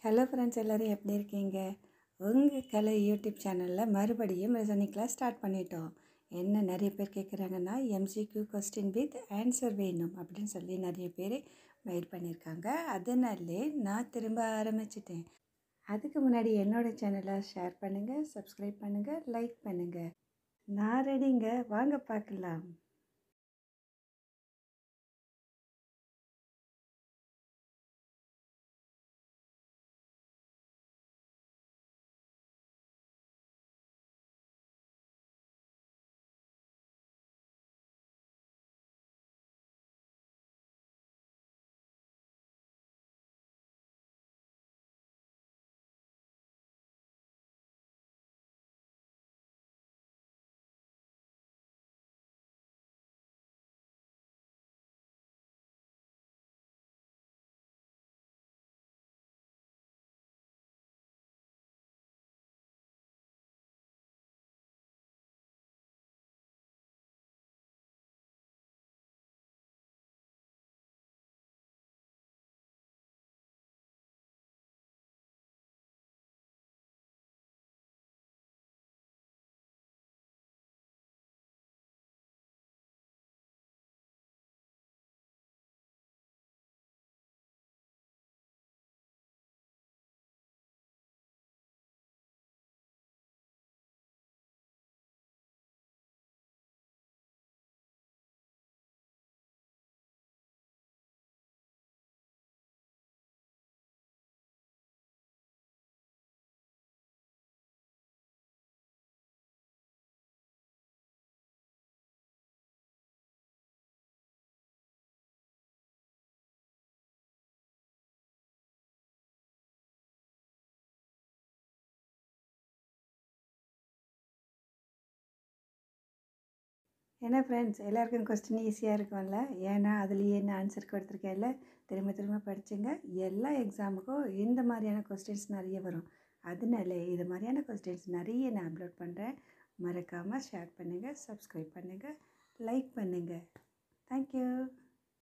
Hello friends, எல்லோரும் எப்படி இருக்கீங்க? உங்கள் கலை யூடியூப் சேனலில் மறுபடியும் ரிசனிங் கிளாஸ் ஸ்டார்ட் பண்ணிட்டோம். என்ன நிறைய பேர் கேட்குறாங்கன்னா, எம்சிக்யூ கொஸ்டின் வித் ஆன்சர் வேணும் அப்படின்னு சொல்லி நிறைய பேர் வெயிட் பண்ணியிருக்காங்க. அதனாலே நான் திரும்ப ஆரம்பிச்சிட்டேன். அதுக்கு முன்னாடி என்னோடய சேனலை ஷேர் பண்ணுங்கள், சப்ஸ்கிரைப் பண்ணுங்கள், லைக் பண்ணுங்கள். நான் ரெடிங்க, வாங்க பார்க்கலாம். ஏன்னா ஃப்ரெண்ட்ஸ், எல்லாருக்கும் கொஸ்டின் ஈஸியாக இருக்கும்ல. ஏன்னா அதுலேயே என்ன ஆன்சர் கொடுத்துருக்கேன்ல, திரும்ப திரும்ப படிச்சுங்க. எல்லா எக்ஸாமுக்கும் இந்த மாதிரியான கொஸ்டின்ஸ் நிறைய வரும். அதனால இது மாதிரியான கொஸ்டின்ஸ் நிறைய நான் அப்லோட் பண்ணுறேன். மறக்காமல் ஷேர் பண்ணுங்கள், சப்ஸ்கிரைப் பண்ணுங்கள், லைக் பண்ணுங்கள். தேங்க்யூ.